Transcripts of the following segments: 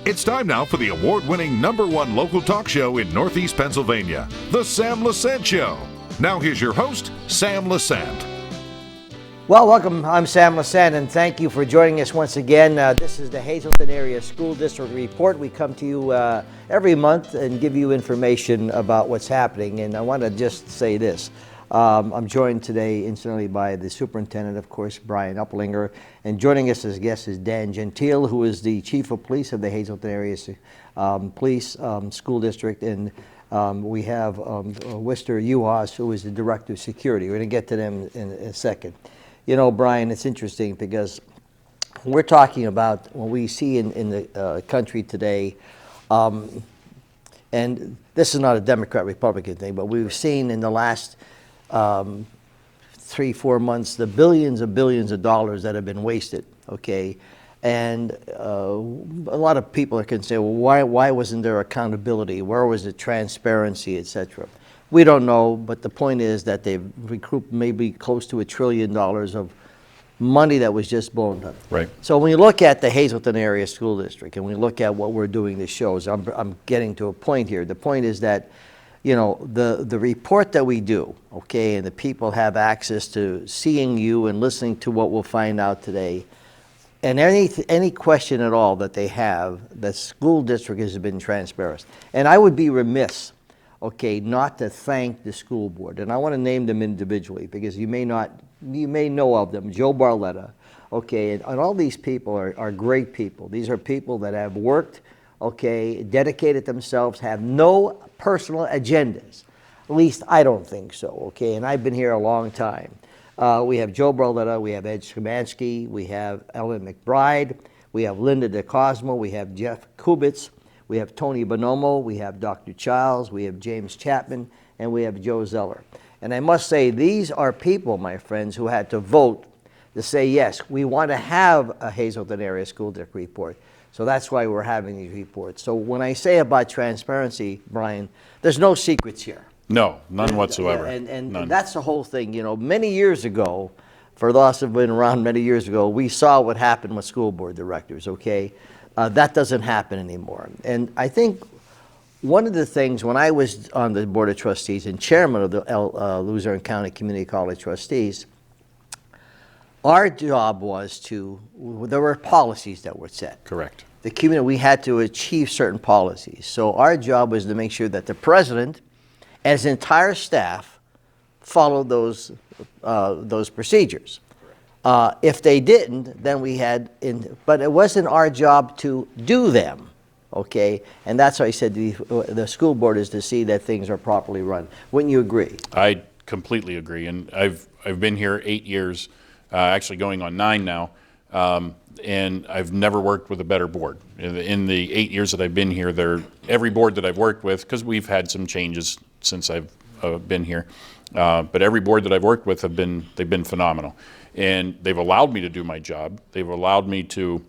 It's time now for the award-winning #1 local talk show in Northeast Pennsylvania, The Sam Lesante Show. Now here's your host, Sam Lesante. Well, welcome. I'm Sam Lesante, and thank you for joining us once again. This is the Hazleton Area School District Report. We come to you every month and give you information about what's happening. And I want to just say this. I'm joined today, incidentally, by the Superintendent, of course, Brian Uplinger. And joining us as guest is Dan Gentile, who is the Chief of Police of the Hazleton Area Police School District. And we have Wister, Yuhas, who is the Director of Security. We're going to get to them in a second. You know, Brian, it's interesting because we're talking about what we see in the country today, and this is not a Democrat-Republican thing, but we've seen in the last 3-4 months the billions of dollars that have been wasted, okay? And a lot of people can say, well, why wasn't there accountability? Where was the transparency, et cetera? We don't know, but the point is that they've recouped maybe close to $1 trillion of money that was just blown up. Right. So when you look at the Hazleton Area School District and we look at what we're doing, this shows, I'm getting to a point here. The point is that, you know, the report that we do, okay, and the people have access to seeing you and listening to what we'll find out today, and any question at all that they have, the school district has been transparent. And I would be remiss, okay, not to thank the school board. And I want to name them individually because you may know of them. Joe Barletta, okay, and all these people are great people. These are people that have worked, okay, dedicated themselves, have no personal agendas. At least I don't think so, okay, and I've been here a long time. We have Joe Barletta, we have Ed Szymanski, we have Ellen McBride, we have Linda DeCosmo, we have Jeff Kubitz, we have Tony Bonomo, we have Dr. Childs, we have James Chapman, and we have Joe Zeller. And I must say, these are people, my friends, who had to vote to say, yes, we want to have a Hazleton Area School District report. So that's why we're having these reports. So when I say about transparency, Brian, there's no secrets here. No, none whatsoever. And none. That's the whole thing. You know, many years ago, for those who have been around many years ago, we saw what happened with school board directors, okay? That doesn't happen anymore. And I think one of the things, when I was on the Board of Trustees and chairman of the Luzerne County Community College Trustees, our job was there were policies that were set. Correct. The community, we had to achieve certain policies. So our job was to make sure that the president and his entire staff followed those procedures. If they didn't, then we had, but it wasn't our job to do them, okay? And that's why I said the school board is to see that things are properly run. Wouldn't you agree? I completely agree, and I've been here 8 years, actually going on 9 now, and I've never worked with a better board. In the 8 years that I've been here, every board that I've worked with, because we've had some changes since I've been here, but every board that I've worked with they've been phenomenal. And they've allowed me to do my job. They've allowed me to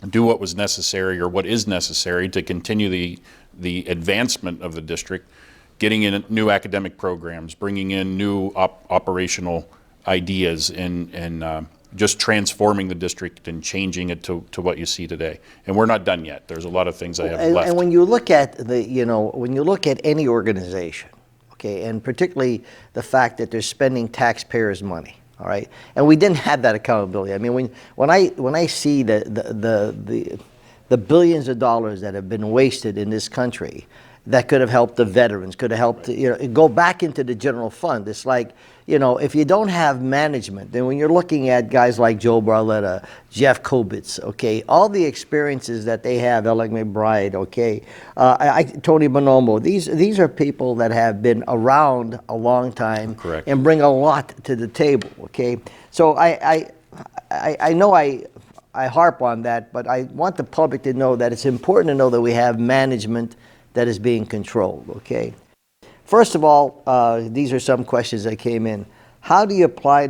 do what was necessary or what is necessary to continue the advancement of the district, getting in new academic programs, bringing in new operational ideas, and just transforming the district and changing it to what you see today. And we're not done yet. There's a lot of things I have left. And when you look at when you look at any organization, okay, and particularly the fact that they're spending taxpayers' money. All right, and we didn't have that accountability. I mean, when I see the billions of dollars that have been wasted in this country, that could have helped the veterans, could have helped go back into the general fund. It's like, if you don't have management, then when you're looking at guys like Joe Barletta, Jeff Kubitz, okay, all the experiences that they have, Ellen McBride, okay, Tony Bonomo, these are people that have been around a long time. Correct. And bring a lot to the table, okay? So I know I harp on that, but I want the public to know that it's important to know that we have management that is being controlled, okay? First of all, these are some questions that came in. How do you apply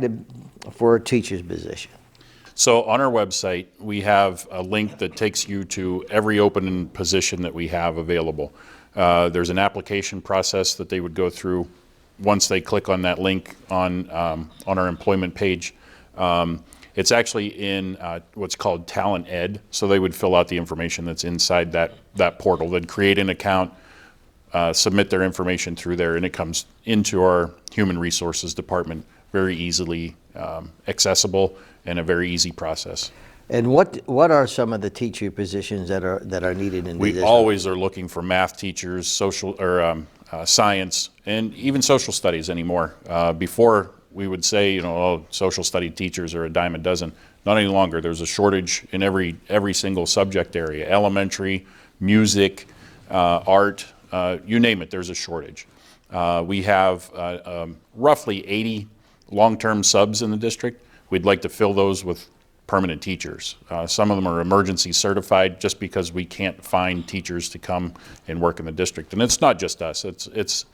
for a teacher's position? So on our website, we have a link that takes you to every open position that we have available. There's an application process that they would go through once they click on that link on our employment page. It's actually in what's called Talent Ed, so they would fill out the information that's inside that portal. They'd create an account, submit their information through there, and it comes into our Human Resources Department very easily accessible and a very easy process. And what are some of the teacher positions that are needed in the We district? always are looking for math teachers, social or science, and even social studies anymore. Before we would say, oh, social study teachers are a dime a dozen. Not any longer. There's a shortage in every single subject area: elementary, music, art, you name it. There's a shortage. We have roughly 80 long-term subs in the district. We'd like to fill those with permanent teachers. Some of them are emergency certified just because we can't find teachers to come and work in the district. And it's not just us. It's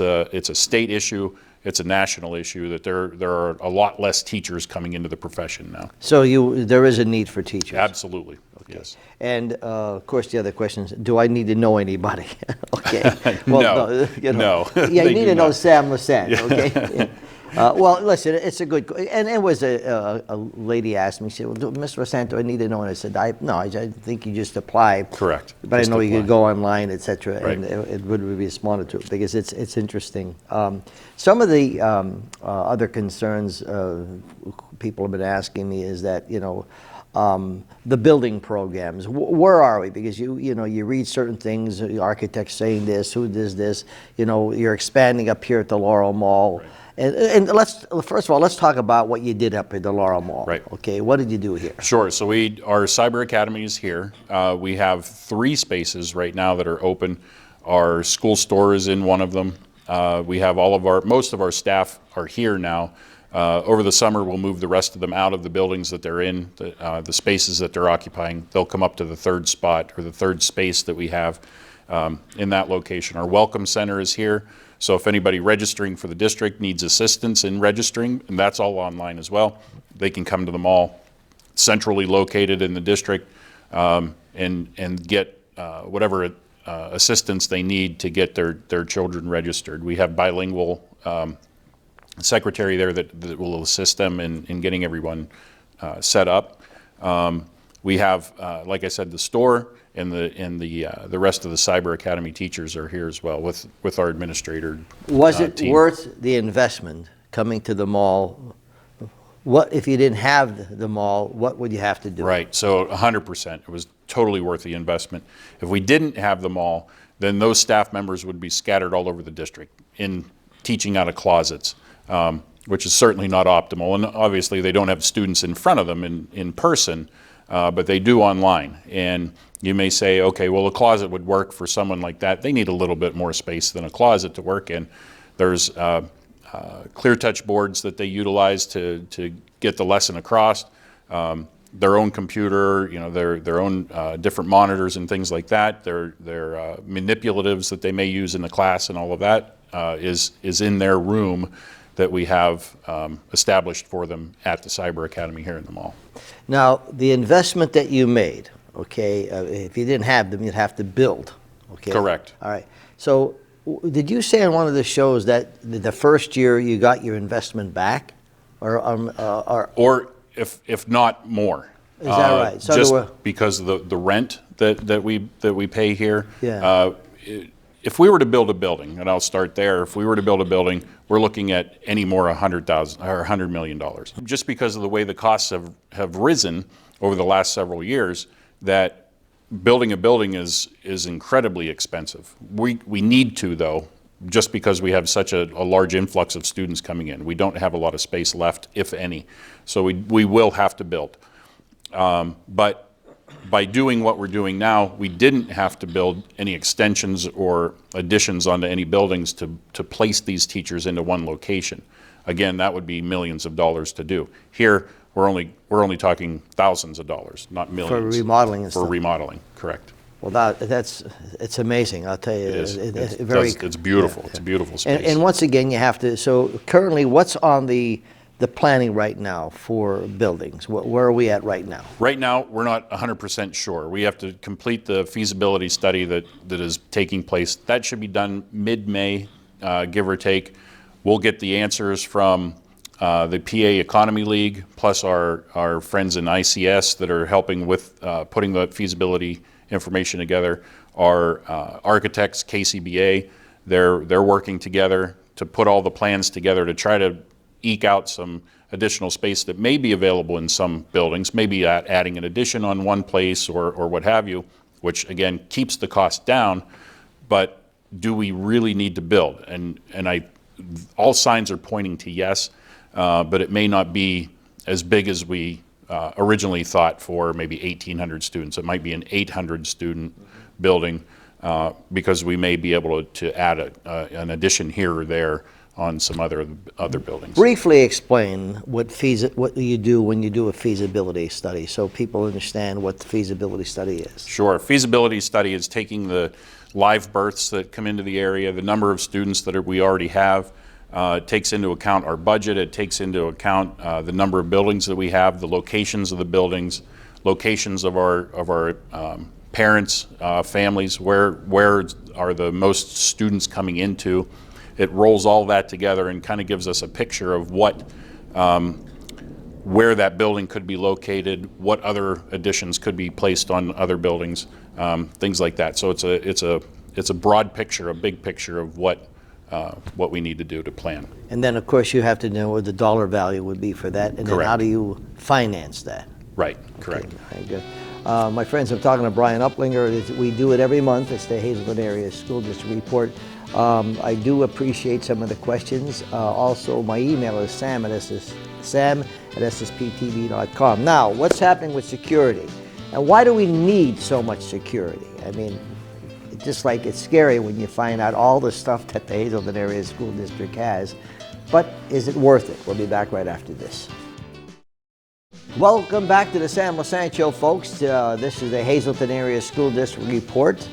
a state issue. It's a national issue that there are a lot less teachers coming into the profession now. So there is a need for teachers. Absolutely. Okay. Yes. And of course, the other question is, do I need to know anybody? Okay. No. No. Yeah, you need to know Sam Lesante. Yeah. Okay. Yeah. Well, listen, it's a good, and it was a lady asked me, she said, well, Mr. Lesante, I need to know, and I said, no, I think you just apply. Correct. But Just I know you apply. could go online, et cetera, Right. and it would be responded to, because it's interesting. Some of the other concerns people have been asking me is that, the building programs, where are we? Because you read certain things, the architects saying this, who does this, you're expanding up here at the Laurel Mall. Right. And first of all, let's talk about what you did up at the Laurel Mall. Right. Okay, what did you do here? Sure. So our Cyber Academy is here. We have 3 spaces right now that are open. Our school store is in one of them. We have most of our staff are here now. Over the summer, we'll move the rest of them out of the buildings that they're in, the spaces that they're occupying. They'll come up to the 3rd spot or the 3rd space that we have in that location. Our Welcome Center is here. So if anybody registering for the district needs assistance in registering, and that's all online as well, they can come to the mall, centrally located in the district, and get whatever assistance they need to get their children registered. We have bilingual secretary there that will assist them in getting everyone set up. We have, like I said, the store, and the rest of the Cyber Academy teachers are here as well with our administrator Was it team. worth the investment coming to the mall? What if you didn't have the mall? What would you have to do? Right. So 100%. It was totally worth the investment. If we didn't have the mall, then those staff members would be scattered all over the district in teaching out of closets, which is certainly not optimal. And obviously, they don't have students in front of them in person, but they do online. And you may say, okay, well, a closet would work for someone like that. They need a little bit more space than a closet to work in. There's clear touch boards that they utilize to get the lesson across. Their own computer, their own different monitors and things like that. Their manipulatives that they may use in the class and all of that is in their room that we have established for them at the Cyber Academy here in the mall. Now, the investment that you made, okay, if you didn't have them, you'd have to build. Okay. Correct. All right. So, did you say on one of the shows that the first year you got your investment back, or if not more? Is that right? So just because of the rent that we pay here. Yeah. If we were to build a building, and I'll start there. If we were to build a building, we're looking at any more $100,000 or $100 million. Just because of the way the costs have risen over the last several years, that building a building is incredibly expensive. We need to, though, just because we have such a large influx of students coming in. We don't have a lot of space left, if any. So we will have to build. But by doing what we're doing now, we didn't have to build any extensions or additions onto any buildings to place these teachers into one location. Again, that would be millions of dollars to do. Here, we're only talking thousands of dollars, not millions. For remodeling and For stuff. remodeling, correct. Well, it's amazing. I'll tell you. It is. It's It's beautiful. Yeah. It's a beautiful space. And once again, you have to. So currently, what's on the planning right now for buildings? Where are we at right now? Right now, we're not 100% sure. We have to complete the feasibility study that is taking place. That should be done mid-May, give or take. We'll get the answers from the PA Economy League, plus our friends in ICS that are helping with putting the feasibility information together. Our architects, KCBA, they're working together to put all the plans together to try to eke out some additional space that may be available in some buildings, maybe adding an addition on one place or what have you, which again keeps the cost down. But do we really need to build? And all signs are pointing to yes, but it may not be as big as we originally thought for maybe 1,800 students. It might be an 800 student building because we may be able to add an addition here or there on some other buildings. Briefly explain what you do when you do a feasibility study so people understand what the feasibility study is. Sure. Feasibility study is taking the live births that come into the area, the number of students that we already have. It takes into account our budget. It takes into account the number of buildings that we have, the locations of the buildings, locations of our parents, families, where are the most students coming into. It rolls all that together and kind of gives us a picture of where that building could be located, what other additions could be placed on other buildings, things like that. So it's a broad picture, a big picture of what we need to do to plan. And then, of course, you have to know what the dollar value would be for that, and Correct. then how do you finance that? Right, correct. Okay, very good. My friends, I'm talking to Brian Uplinger. We do it every month. It's the Hazleton Area School District Report. I do appreciate some of the questions. Also, my email is sam@ssptv.com. Now, what's happening with security? And why do we need so much security? I mean, it's just like it's scary when you find out all the stuff that the Hazleton Area School District has. But is it worth it? We'll be back right after this. Welcome back to the Sam Lesante Show, folks. This is the Hazleton Area School District Report.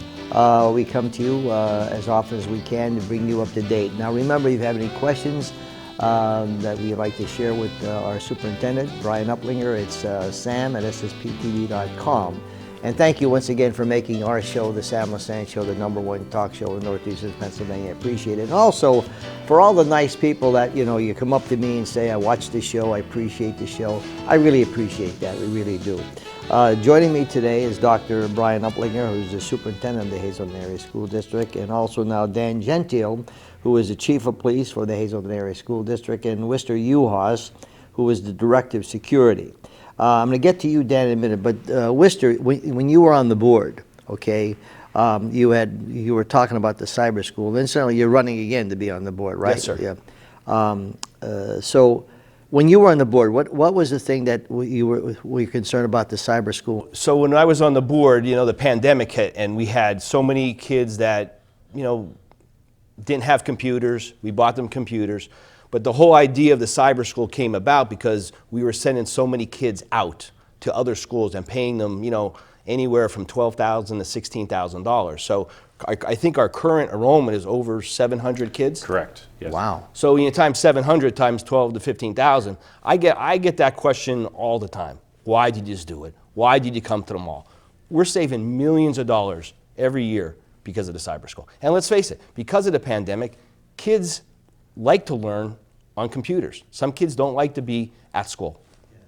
We come to you as often as we can to bring you up to date. Now remember, if you have any questions that we'd like to share with our superintendent, Brian Uplinger, it's sam@ssptv.com. And thank you once again for making our show, the Sam Lesante Show, the #1 talk show in Northeastern Pennsylvania. I appreciate it. And also, for all the nice people that, you come up to me and say, I watch the show, I appreciate the show. I really appreciate that, we really do. Joining me today is Dr. Brian Uplinger, who's the superintendent of the Hazleton Area School District, and also now Dan Gentile, who is the chief of police for the Hazleton Area School District, and Wister Yuhas, who is the director of security. I'm going to get to you, Dan, in a minute, but Wister, when you were on the board, okay, you were talking about the cyber school, then suddenly you're running again to be on the board, right? Yes, sir. Yeah. So when you were on the board, what was the thing that you were concerned about the cyber school? So when I was on the board, the pandemic hit, and we had so many kids that, didn't have computers. We bought them computers. But the whole idea of the cyber school came about because we were sending so many kids out to other schools and paying them, anywhere from $12,000 to $16,000. So I think our current enrollment is over 700 kids. Correct. Yes. Wow. So times 700 times 12 to 15,000. I get that question all the time. Why did you just do it? Why did you come to the mall? We're saving millions of dollars every year because of the cyber school. And let's face it, because of the pandemic, kids like to learn on computers. Some kids don't like to be at school.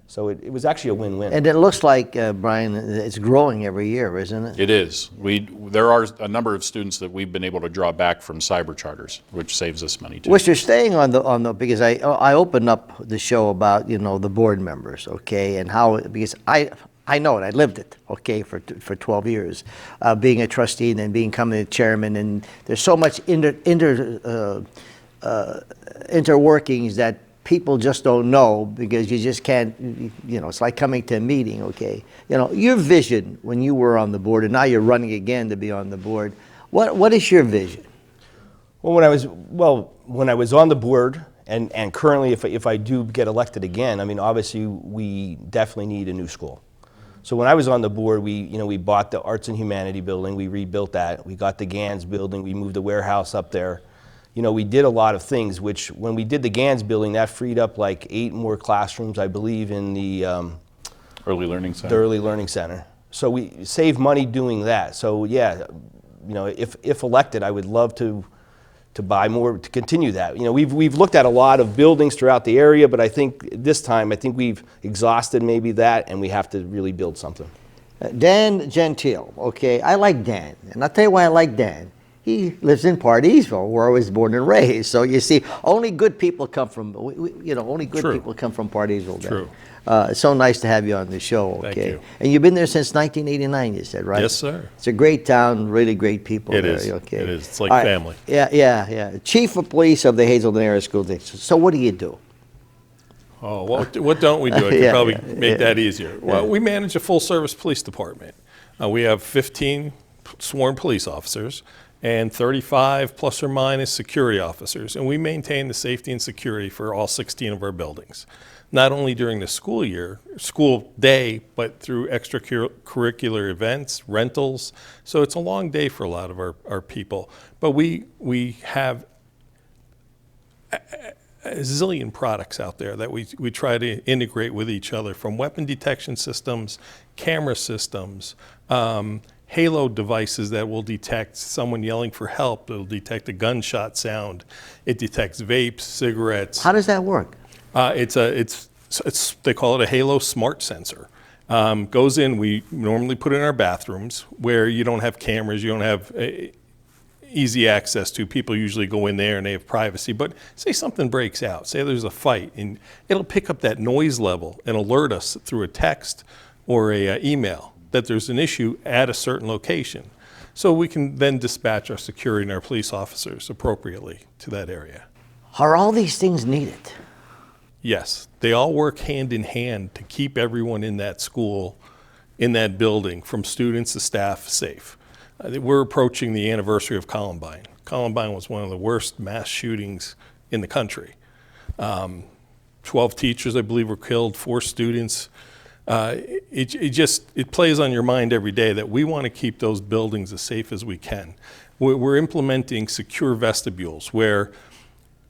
So it was actually a win-win. And it looks like, Brian, it's growing every year, isn't it? It is. There are a number of students that we've been able to draw back from cyber charters, which saves us money too. Wister, staying on the because I opened up the show about the board members, okay, and how, because I know it, I lived it, okay, for 12 years, being a trustee and then becoming a chairman, and there's so much interworkings that people just don't know because you just can't, it's like coming to a meeting, okay? Your vision when you were on the board, and now you're running again to be on the board, what is your vision? Well, when I was on the board, and currently if I do get elected again, obviously we definitely need a new school. So when I was on the board, we bought the Arts and Humanity building, we rebuilt that, we got the GANS building, we moved the warehouse up there. We did a lot of things, which when we did the GANS building, that freed up like 8 more classrooms, I believe, in the Early Learning Center. The Early Learning Center. So we saved money doing that. So yeah, if elected, I would love to to buy more, to continue that. You know, we've looked at a lot of buildings throughout the area, but I think this time, I think we've exhausted maybe that, and we have to really build something. Dan Gentile, okay, I like Dan, and I'll tell you why I like Dan. He lives in Pardeesville, where I was born and raised. So you see, only good people come from, only good True. people come from Pardeesville. Dan. True. It's so nice to have you on the show, okay? Thank you. And you've been there since 1989, you said, right? Yes, sir. It's a great town, really great people It there, is. okay? It is. It's like All right. family. Yeah. Chief of Police of the Hazleton Area School District. So what do you do? Oh, what don't we do? I could Yeah, probably yeah, make yeah. that easier. Well, we manage a full-service police department. We have 15 sworn police officers and 35 plus or minus security officers, and we maintain the safety and security for all 16 of our buildings, not only during the school day, but through extracurricular events, rentals. So it's a long day for a lot of our people. But we have a zillion products out there that we try to integrate with each other, from weapon detection systems, camera systems, halo devices that will detect someone yelling for help. It'll detect a gunshot sound. It detects vapes, cigarettes. How does that work? They call it a halo smart sensor. Goes in, we normally put it in our bathrooms where you don't have cameras, you don't have easy access to. People usually go in there and they have privacy, but say something breaks out, say there's a fight, and it'll pick up that noise level and alert us through a text or a email that there's an issue at a certain location. So we can then dispatch our security and our police officers appropriately to that area. Are all these things needed? Yes, they all work hand in hand to keep everyone in that school, in that building, from students to staff, safe. We're approaching the anniversary of Columbine. Columbine was one of the worst mass shootings in the country. 12 teachers, I believe, were killed, 4 students. It plays on your mind every day that we want to keep those buildings as safe as we can. We're implementing secure vestibules where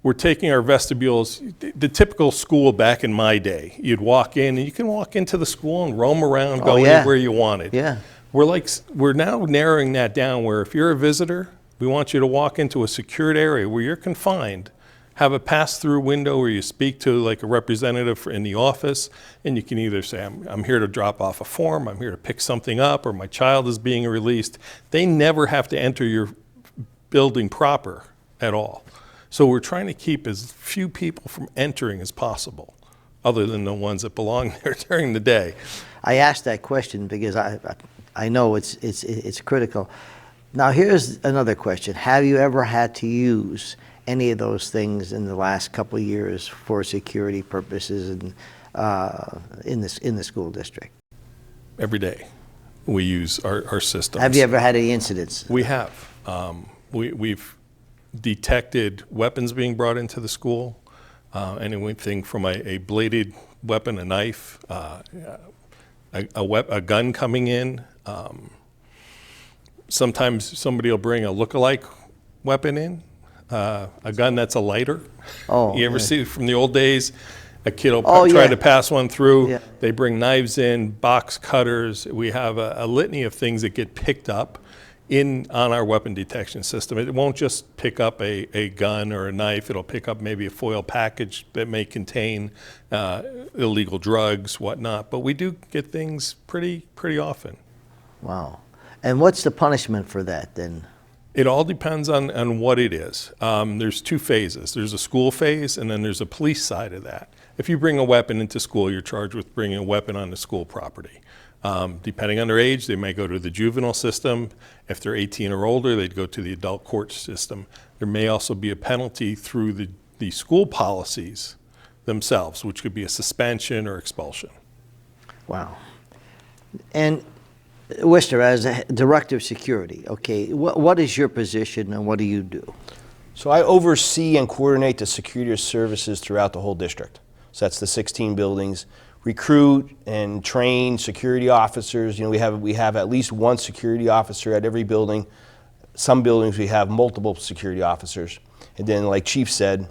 we're taking our vestibules, the typical school back in my day, you'd walk in and you can walk into the school and roam around, go anywhere you wanted. Yeah. We're now narrowing that down where if you're a visitor, we want you to walk into a secured area where you're confined, have a pass-through window where you speak to like a representative in the office, and you can either say, I'm here to drop off a form, I'm here to pick something up, or my child is being released. They never have to enter your building proper at all. So we're trying to keep as few people from entering as possible, other than the ones that belong there during the day. I asked that question because I know it's critical. Now here's another question. Have you ever had to use any of those things in the last couple of years for security purposes in the school district? Every day we use our systems. Have you ever had any incidents? We have. We've detected weapons being brought into the school, anything from a bladed weapon, a knife, a gun coming in. Sometimes somebody will bring a look-alike weapon in, a gun that's a lighter. Oh, you ever see from the old days? A kid will try to pass one through. Yeah. They bring knives in, box cutters. We have a litany of things that get picked up on our weapon detection system. It won't just pick up a gun or a knife. It'll pick up maybe a foil package that may contain illegal drugs, whatnot. But we do get things pretty often. Wow. And what's the punishment for that then? It all depends on what it is. There's 2 phases. There's a school phase, and then there's a police side of that. If you bring a weapon into school, you're charged with bringing a weapon onto school property. Depending on their age, they may go to the juvenile system. If they're 18 or older, they'd go to the adult court system. There may also be a penalty through the school policies themselves, which could be a suspension or expulsion. Wow. And Wister, as a director of security, okay, what is your position and what do you do? So I oversee and coordinate the security services throughout the whole district. So that's the 16 buildings. Recruit and train security officers. You know, we have at least 1 security officer at every building. Some buildings we have multiple security officers. And then, like Chief said,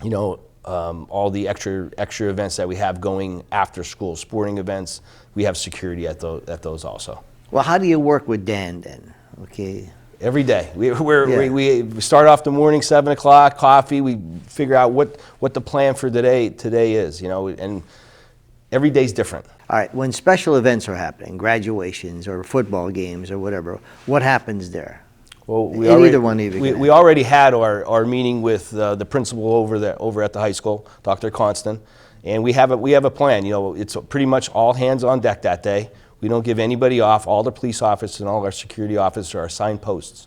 you know, all the extra events that we have going after school, sporting events, we have security at those also. Well, how do you work with Dan then? Okay. Every day. Yeah. We start off the morning, 7 o'clock, coffee. We figure out what the plan for today is, and every day's different. All right, when special events are happening, graduations or football games or whatever, what happens there? Well, we already had our meeting with the principal over at the high school, Dr. Constant, and we have a plan. It's pretty much all hands on deck that day. We don't give anybody off. All the police officers and all our security officers are assigned posts.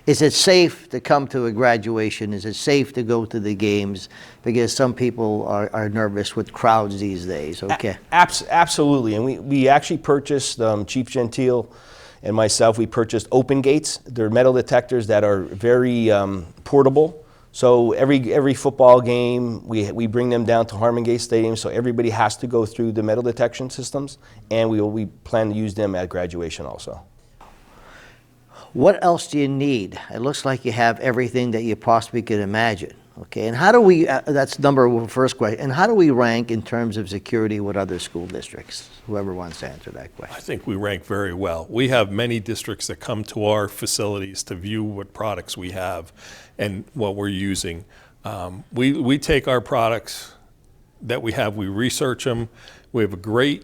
Is it safe to come to a graduation? Is it safe to go to the games? Because some people are nervous with crowds these days, okay? Absolutely, and we actually purchased, Chief Gentile and myself, we purchased open gates. They're metal detectors that are very portable. So every football game, we bring them down to Harmon Gate Stadium, so everybody has to go through the metal detection systems, and we plan to use them at graduation also. What else do you need? It looks like you have everything that you possibly could imagine, okay? And how do we, that's first question, and how do we rank in terms of security with other school districts? Whoever wants to answer that question. I think we rank very well. We have many districts that come to our facilities to view what products we have and what we're using. We take our products that we have, we research them. We have a great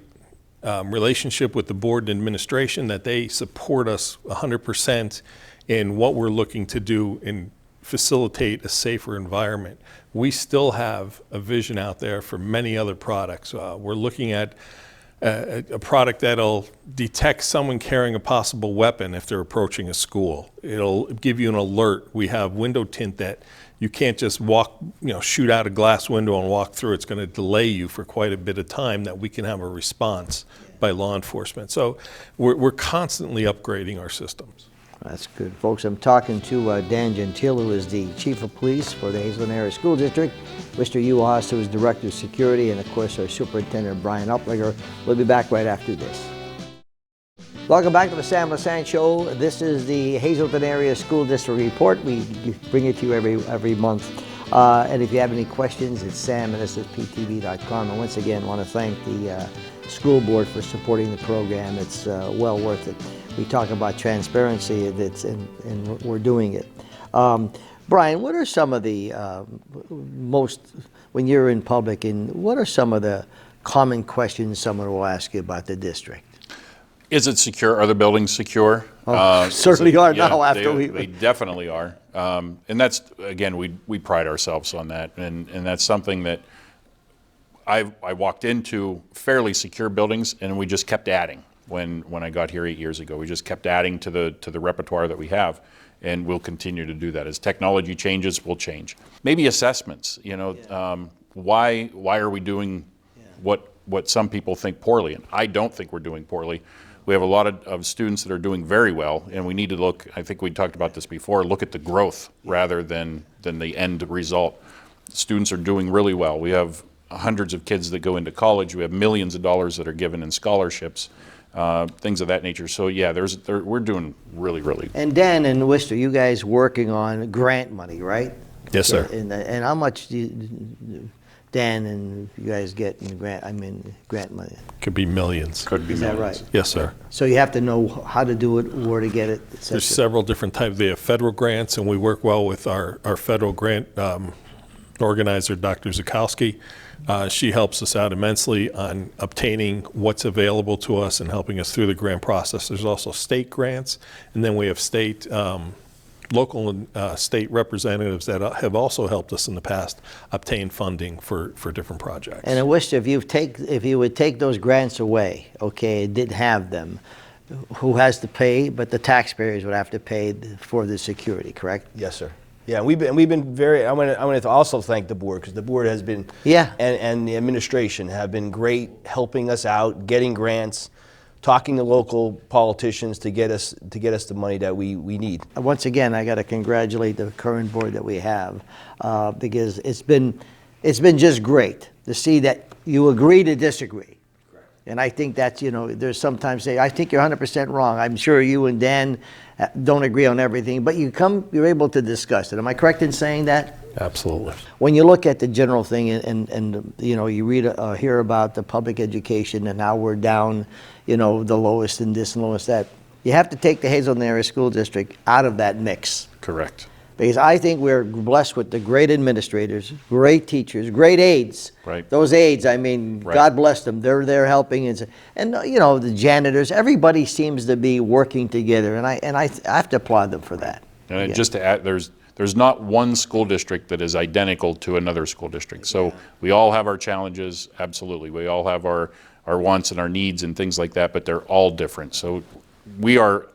relationship with the board and administration that they support us 100% in what we're looking to do and facilitate a safer environment. We still have a vision out there for many other products. We're looking at a product that'll detect someone carrying a possible weapon if they're approaching a school. It'll give you an alert. We have window tint that you can't just shoot out a glass window and walk through. It's going to delay you for quite a bit of time that we can have a response by law enforcement. So we're constantly upgrading our systems. That's good. Folks, I'm talking to Dan Gentile, who is the Chief of Police for the Hazleton Area School District, Mr. Yuhas, who is Director of Security, and of course our Superintendent, Brian Uplinger. We'll be back right after this. Welcome back to the Sam Lesante Show. This is the Hazleton Area School District Report. We bring it to you every month. And if you have any questions, it's sam@ssPTV.com. And once again, I want to thank the school board for supporting the program. It's well worth it. We talk about transparency, and we're doing it. Brian, what are some of the when you're in public, and what are some of the common questions someone will ask you about the district? Is it secure? Are the buildings secure? Certainly are now after they definitely are. And that's, again, we pride ourselves on that. And that's something that I walked into fairly secure buildings, and we just kept adding. When I got here 8 years ago, we just kept adding to the repertoire that we have, and we'll continue to do that. As technology changes, we'll change. Maybe assessments, why are we doing what some people think poorly? And I don't think we're doing poorly. We have a lot of students that are doing very well, and we need to look, I think we talked about this before, look at the growth rather than the end result. Students are doing really well. We have hundreds of kids that go into college. We have millions of dollars that are given in scholarships. Things of that nature. So yeah, we're doing really, really. And Dan and Wister, you guys working on grant money, right? Yes, sir. And how much do Dan and you guys get in grant money? Could be millions. Could be millions. Is that right? Yes, sir. So you have to know how to do it, where to get it, et cetera. There's several different types. They have federal grants, and we work well with our federal grant organizer, Dr. Zukowski. She helps us out immensely on obtaining what's available to us and helping us through the grant process. There's also state grants, and then we have state, local and state representatives that have also helped us in the past obtain funding for different projects. And I wish if you would take those grants away, okay, and didn't have them, who has to pay? But the taxpayers would have to pay for the security, correct? Yes, sir. Yeah, we've been very. I want to also thank the board, because the board has been, and the administration have been great helping us out, getting grants, talking to local politicians to get us the money that we need. Once again, I got to congratulate the current board that we have, because it's been just great to see that you agree to disagree. And I think that's, there's sometimes say, I think you're 100% wrong. I'm sure you and Dan don't agree on everything, but you're able to discuss it. Am I correct in saying that? Absolutely. When you look at the general thing and you hear about the public education and how we're down, the lowest in this and lowest that, You have to take the Hazleton Area School District out of that mix. Correct. Because I think we're blessed with the great administrators, great teachers, great aides. Right. Those aides, I mean, Right. God bless them. They're there helping, and you know, the janitors. Everybody seems to be working together, and I have to applaud them for that. And Yeah. just to add, there's not one school district that is identical to another school district. So we all have our challenges, absolutely. We all have our wants and our needs and things like that, but they're all different. So we are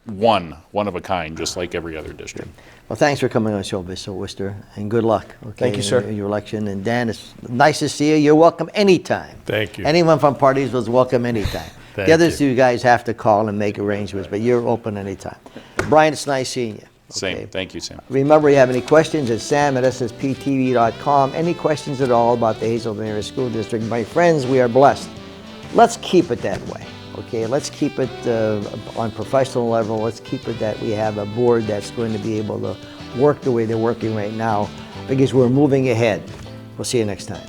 one of a kind, just like every other district. Well, thanks for coming on the show, Mr. Wister, and good luck. Okay, Thank you, sir. In your election. And Dan, it's nice to see you. You're welcome anytime. Thank you. Anyone from parties was welcome anytime. Thank The others you. you guys have to call and make arrangements, but you're open anytime. Brian, it's nice seeing you. Same. Okay. Thank you, Sam. Remember, you have any questions, it's sam@ssptv.com. Any questions at all about the Hazleton Area School District? My friends, we are blessed. Let's keep it that way. Okay, let's keep it on professional level. Let's keep it that we have a board that's going to be able to work the way they're working right now, because we're moving ahead. We'll see you next time.